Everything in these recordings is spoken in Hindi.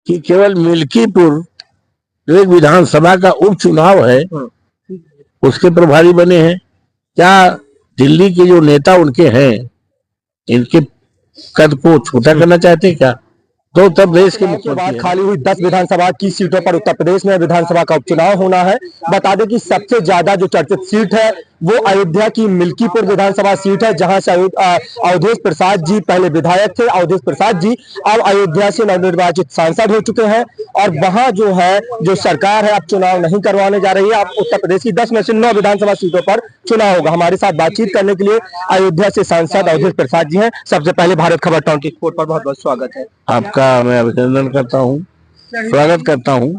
कि केवल मिल्कीपुर जो एक विधानसभा का उपचुनाव है उसके प्रभारी बने हैं। क्या दिल्ली के जो नेता उनके हैं इनके कद को छोटा करना चाहते हैं क्या? तो उत्तर प्रदेश के बाद खाली हुई 10 विधानसभा की सीटों पर उत्तर प्रदेश में विधानसभा का उपचुनाव होना है। बता दें कि सबसे ज्यादा जो चर्चित सीट है वो अयोध्या की मिल्कीपुर विधानसभा सीट है, जहां से अवधेश प्रसाद जी पहले विधायक थे। अवधेश प्रसाद जी अब अयोध्या से नवनिर्वाचित सांसद हो चुके हैं और वहां जो है जो सरकार है अब चुनाव नहीं करवाने जा रही है। अब उत्तर प्रदेश की 10 में से 9 विधानसभा सीटों पर चुनाव होगा। हमारे साथ बातचीत करने के लिए अयोध्या से सांसद अवधेश प्रसाद जी हैं। सबसे पहले भारत खबर 24 पर बहुत बहुत स्वागत है आपका। मैं अभिनंदन करता हूँ, स्वागत करता हूँ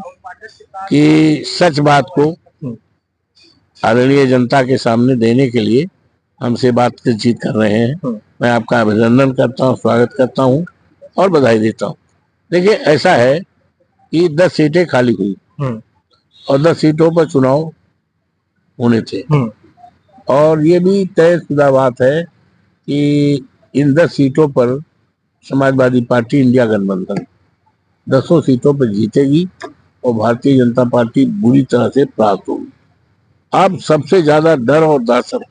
कि सच बात को आदरणीय जनता के सामने देने के लिए हमसे बातचीत कर रहे हैं। मैं आपका अभिनंदन करता हूँ, स्वागत करता हूँ और बधाई देता हूँ। देखिए, ऐसा है कि 10 सीटें खाली हुई और 10 सीटों पर चुनाव होने थे और ये भी तयशुदा बात है कि इन 10 सीटों पर समाजवादी पार्टी इंडिया गठबंधन 10 सीटों पर जीतेगी और भारतीय जनता पार्टी बुरी तरह से प्राप्त होगी। अब सबसे ज्यादा डर और दहशत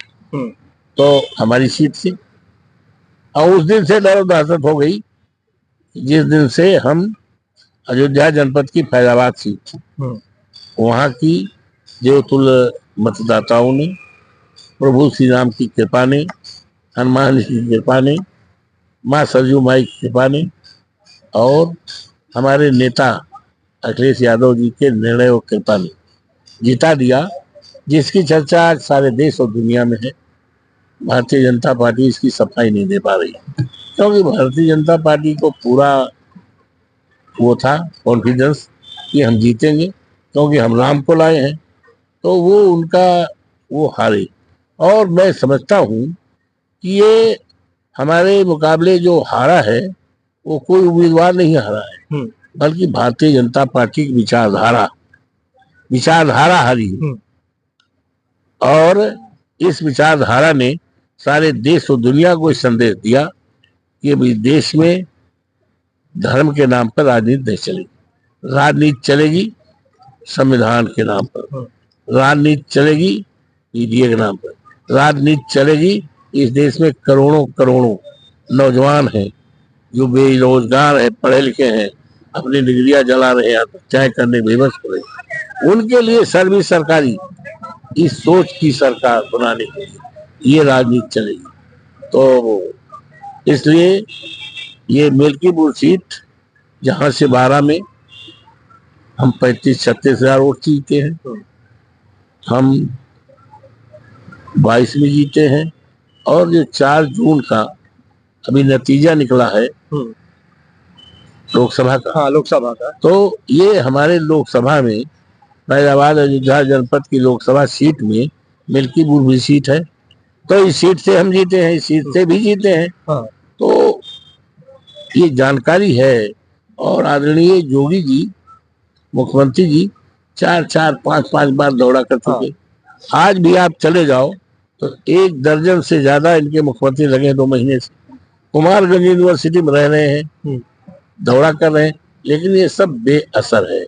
तो हमारी सीट से, और उस दिन से डर और दहशत हो गई जिस दिन से हम अयोध्या जनपद की फैजाबाद सीट वहां की देवतुल्य मतदाताओं ने, प्रभु श्री राम की कृपा ने, हनुमान जी की कृपा ने, माँ सरजू माई की कृपा ने और हमारे नेता अखिलेश यादव जी के निर्णय और कृपा ने जिता दिया, जिसकी चर्चा आज सारे देश और दुनिया में है। भारतीय जनता पार्टी इसकी सफाई नहीं दे पा रही क्योंकि भारतीय जनता पार्टी को पूरा वो था कॉन्फिडेंस कि हम जीतेंगे क्योंकि हम राम को लाए हैं, तो वो उनका वो हारे। और मैं समझता हूँ कि ये हमारे मुकाबले जो हारा है वो कोई उम्मीदवार नहीं हारा है, बल्कि भारतीय जनता पार्टी की विचारधारा हारी है। और इस विचारधारा ने सारे देश और दुनिया को संदेश दिया कि भाई देश में धर्म के नाम पर राजनीति नहीं चलेगी। राजनीति चलेगी संविधान के नाम पर, राजनीति चलेगी मीडिया के नाम पर, राजनीति चलेगी। इस देश में करोड़ों करोड़ों नौजवान हैं जो बेरोजगार है, पढ़े लिखे हैं, अपनी डिग्रियां जला रहे हैं, आत्महत्याएं करने बेबस हो रहे, उनके लिए सर्विस सरकारी इस सोच की सरकार बनाने के लिए ये राजनीति चलेगी। तो इसलिए ये मिल्कीपुर सीट जहां से 12 में हम 35-36 हजार वोट जीते हैं, हम 22 में जीते हैं और जो 4 जून का अभी नतीजा निकला है लोकसभा का, तो ये हमारे लोकसभा में फैजाबाद अयोध्या जनपद की लोकसभा सीट में मिल्कीपुर भी सीट है, तो इस सीट से हम जीते हैं, इस सीट से भी जीते हैं। तो ये जानकारी है। और आदरणीय योगी जी मुख्यमंत्री जी 4-4, 5-5 बार दौरा कर चुके। आज भी आप चले जाओ तो 1 दर्जन से ज्यादा इनके मुख्यमंत्री लगे 2 महीने से, कुमारगंज यूनिवर्सिटी में रह रहे हैं, दौरा कर रहे हैं, लेकिन ये सब बेअसर है।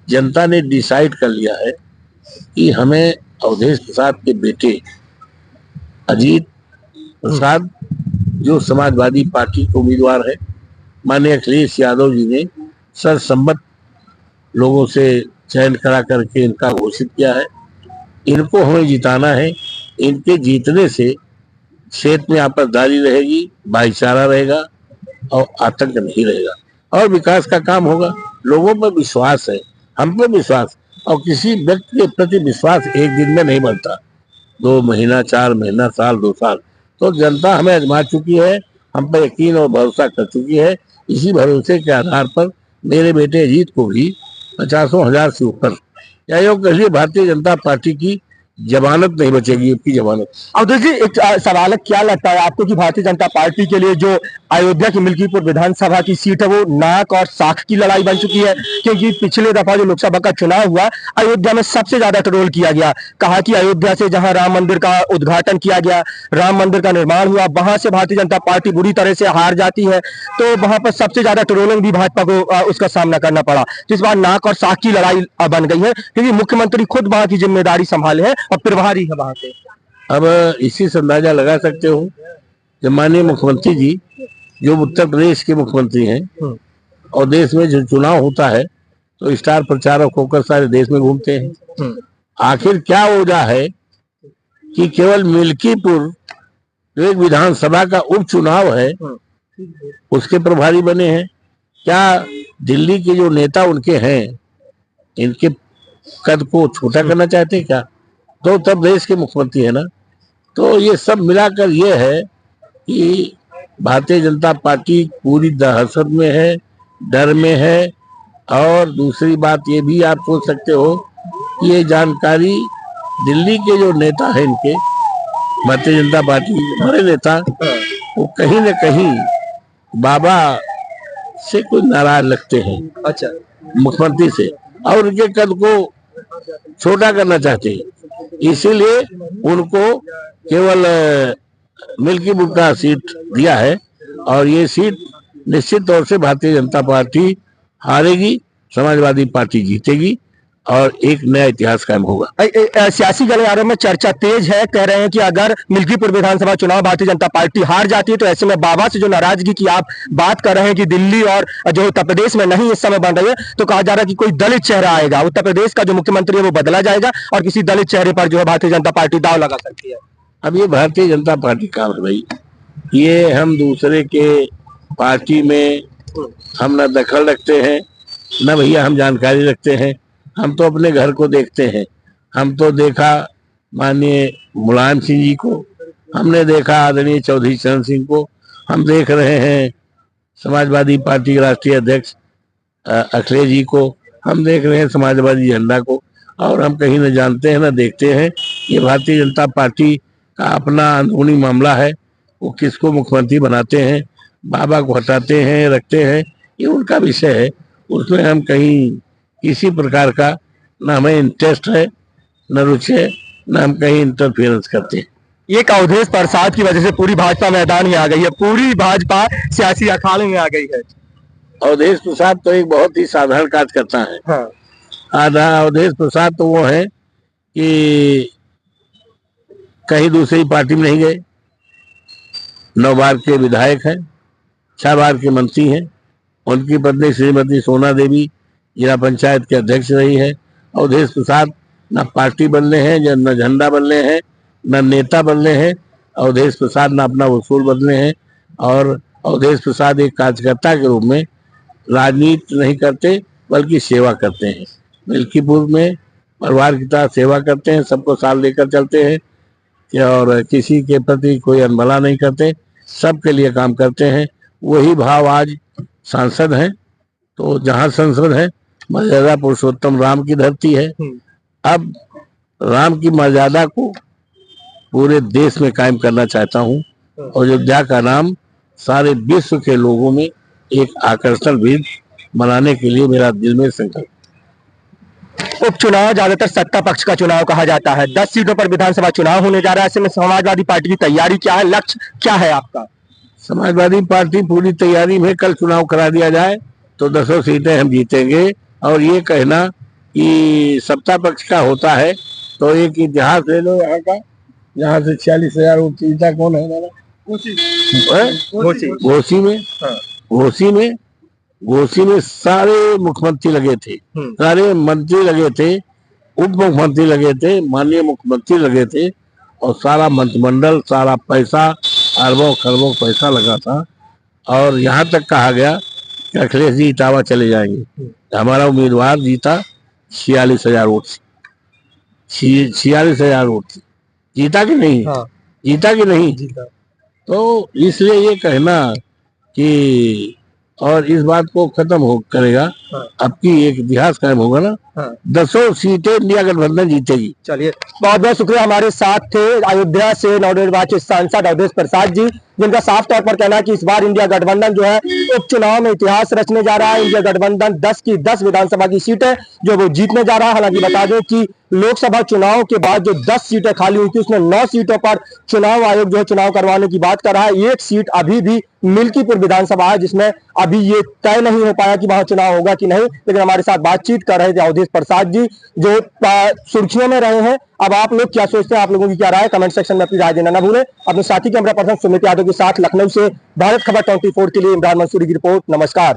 जनता ने डिसाइड कर लिया है कि हमें अवधेश प्रसाद के बेटे अजीत प्रसाद जो समाजवादी पार्टी के उम्मीदवार है, माननीय अखिलेश यादव जी ने सर्वसम्मत लोगों से चयन करा करके इनका घोषित किया है। इनको हमें जिताना है। इनके जीतने से क्षेत्र में आपसदारी रहेगी, भाईचारा रहेगा और आतंक नहीं रहेगा और विकास का काम होगा। लोगों पर विश्वास है, हम पे विश्वास, और किसी व्यक्ति के प्रति विश्वास एक दिन में नहीं बनता, 2 महीना, 4 महीना, साल, 2 साल। तो जनता हमें आजमा चुकी है, हम पर यकीन और भरोसा कर चुकी है। इसी भरोसे के आधार पर मेरे बेटे अजीत को भी 50,000 से ऊपर या योग कहिए भारतीय जनता पार्टी की जमानत नहीं बचेगी, उसकी जमानत। अवधेश जी, एक सवाल है, क्या लगता है आपको कि भारतीय जनता पार्टी के लिए जो अयोध्या की मिल्कीपुर विधानसभा की सीट है वो नाक और साख की लड़ाई बन चुकी है? क्योंकि पिछले दफा जो लोकसभा का चुनाव हुआ, अयोध्या में सबसे ज्यादा ट्रोल किया गया। कहा कि अयोध्या से जहां राम मंदिर का उद्घाटन किया गया, राम मंदिर का निर्माण हुआ, वहां से भारतीय जनता पार्टी बुरी तरह से हार जाती है, तो वहां पर सबसे ज्यादा ट्रोलिंग भी भाजपा को उसका सामना करना पड़ा। तो इस बार नाक और साख की लड़ाई बन गई है, क्योंकि मुख्यमंत्री खुद वहां की जिम्मेदारी संभाले हैं और प्रभारी है वहां के। अब इसी से अंदाजा लगा सकते हो कि माननीय मुख्यमंत्री जी, जो उत्तर प्रदेश के मुख्यमंत्री हैं, और देश में जो चुनाव होता है तो स्टार प्रचारक होकर सारे देश में घूमते हैं। आखिर क्या वजह है कि केवल मिल्कीपुर जो एक विधानसभा का उपचुनाव है उसके प्रभारी बने हैं? क्या दिल्ली के जो नेता उनके हैं, इनके कद को छोटा करना चाहते हैं क्या? तो उत्तर प्रदेश के मुख्यमंत्री है ना। तो ये सब मिलाकर ये है कि भारतीय जनता पार्टी पूरी दहशत में है, डर में है। और दूसरी बात ये भी आप सोच सकते हो कि ये जानकारी दिल्ली के जो नेता हैं, इनके भारतीय जनता पार्टी के बड़े नेता, वो कहीं न कहीं बाबा से कुछ नाराज लगते हैं। अच्छा, मुख्यमंत्री से, और उनके कद को छोटा करना चाहते हैं, इसीलिए उनको केवल मिल्कीपुर का सीट दिया है। और ये सीट निश्चित तौर से भारतीय जनता पार्टी हारेगी, समाजवादी पार्टी जीतेगी और एक नया इतिहास कायम होगा। सियासी गलियारों में चर्चा तेज है, कह रहे हैं कि अगर मिल्कीपुर विधानसभा चुनाव भारतीय जनता पार्टी हार जाती है तो ऐसे में बाबा से जो नाराजगी की आप बात कर रहे हैं कि दिल्ली और जो उत्तर प्रदेश में नहीं इस समय बन रही है, तो कहा जा रहा है कि कोई दलित चेहरा आएगा, उत्तर प्रदेश का जो मुख्यमंत्री है वो बदला जाएगा और किसी दलित चेहरे पर जो है भारतीय जनता पार्टी दांव लगा सकती है। अब ये भारतीय जनता पार्टी काम है भाई, ये हम दूसरे के पार्टी में हम न दखल रखते हैं, न भैया हम जानकारी रखते हैं। हम तो अपने घर को देखते हैं। हम तो देखा माननीय मुलायम सिंह जी को, हमने देखा आदरणीय चौधरी चरण सिंह को, हम देख रहे हैं समाजवादी पार्टी के राष्ट्रीय अध्यक्ष अखिलेश जी को, हम देख रहे हैं समाजवादी झंडा को, और हम कहीं न जानते हैं न देखते हैं। ये भारतीय जनता पार्टी का अपना अंदरूनी मामला है। वो किसको मुख्यमंत्री बनाते हैं, बाबा को हटाते हैं, रखते हैं, ये उनका विषय है। उसमें हम कहीं किसी प्रकार का न हमें इंटरेस्ट है, न रुचि है, न हम कहीं इंटरफेरेंस करते हैं। एक अवधेश प्रसाद की वजह से पूरी भाजपा मैदान में आ गई है, पूरी भाजपा सियासी अखाड़े में आ गई है। अवधेश प्रसाद तो एक बहुत ही साधारण कार्यकर्ता है। हाँ। अवधेश प्रसाद तो वो है कि कहीं दूसरी पार्टी में नहीं गए, 9 बार के विधायक हैं, 6 बार के मंत्री हैं। उनकी पत्नी श्रीमती सोना देवी जिला पंचायत के अध्यक्ष रही है। अवधेश प्रसाद न पार्टी बदले हैं, न झंडा बदले हैं, न नेता बदले हैं। अवधेश प्रसाद न अपना वसूल बदले हैं। और अवधेश प्रसाद एक कार्यकर्ता के रूप में राजनीति नहीं करते, बल्कि सेवा करते हैं। मिल्कीपुर में परिवार की तरह सेवा करते हैं, सबको साथ लेकर चलते हैं, और किसी के प्रति कोई अनबला नहीं करते, सबके लिए काम करते हैं। वही भाव आज सांसद हैं। तो जहाँ संसद है, मर्यादा पुरुषोत्तम राम की धरती है। अब राम की मर्यादा को पूरे देश में कायम करना चाहता हूँ, और अयोध्या का नाम सारे विश्व के लोगों में एक आकर्षण भी बनाने के लिए मेरा दिल में संकल्प। उपचुनाव ज्यादातर सत्ता पक्ष का चुनाव कहा जाता है, 10 सीटों पर विधानसभा चुनाव होने जा रहा है। ऐसे में समाजवादी पार्टी की तैयारी क्या है, लक्ष्य क्या है आपका? समाजवादी पार्टी पूरी तैयारी में, कल चुनाव करा दिया जाए तो 10 सीटें हम जीतेंगे। और ये कहना कि सत्ता पक्ष का होता है, तो एक इतिहास ले लो यहाँ का, यहाँ से 46,000 वोट जीता कौन है हमारा? घोसी में सारे मुख्यमंत्री लगे थे, सारे मंत्री लगे थे, उप मुख्यमंत्री लगे थे, माननीय मुख्यमंत्री लगे थे, और सारा मंत्रिमंडल, सारा पैसा, अरबों खरबों पैसा लगा था। और यहाँ तक कहा गया कि अखिलेश जी इटावा चले जाएंगे। हमारा उम्मीदवार जीता 46,000 वोट से, 46,000 वोट से जीता कि नहीं? हाँ। जीता कि नहीं जीता? तो इसलिए ये कहना कि और इस बात को खत्म हो करेगा। अब की एक इतिहास कायम होगा ना, 10 सीटें इंडिया गठबंधन जीतेगी। चलिए, बहुत बहुत शुक्रिया। हमारे साथ थे अयोध्या से नवनिर्वाचित सांसद अवधेश प्रसाद जी, जिनका साफ तौर पर कहना है कि इस बार इंडिया गठबंधन जो है उपचुनाव में इतिहास रचने जा रहा है। इंडिया गठबंधन 10 की 10 विधानसभा की सीटें जो वो जीतने जा रहा है। हालांकि बता दें कि लोकसभा चुनाव के बाद जो 10 सीटें खाली हुई थी, उसमें 9 सीटों पर चुनाव आयोग जो है चुनाव करवाने की बात कर रहा है। एक सीट अभी भी मिल्कीपुर विधानसभा है, जिसमें अभी ये तय नहीं हो पाया कि वहां चुनाव होगा कि नहीं। लेकिन हमारे साथ बातचीत कर रहे थे अवधेश प्रसाद जी, जो सुर्खियों में रहे हैं। अब आप लोग क्या सोचते हैं, आप लोगों की क्या राय है, कमेंट सेक्शन में अपनी राय देना ना भूलें। अपने साथी कैमरा पर्सन सुमित यादव के साथ लखनऊ से भारत खबर 24 के लिए इमरान मंसूरी की रिपोर्ट। नमस्कार।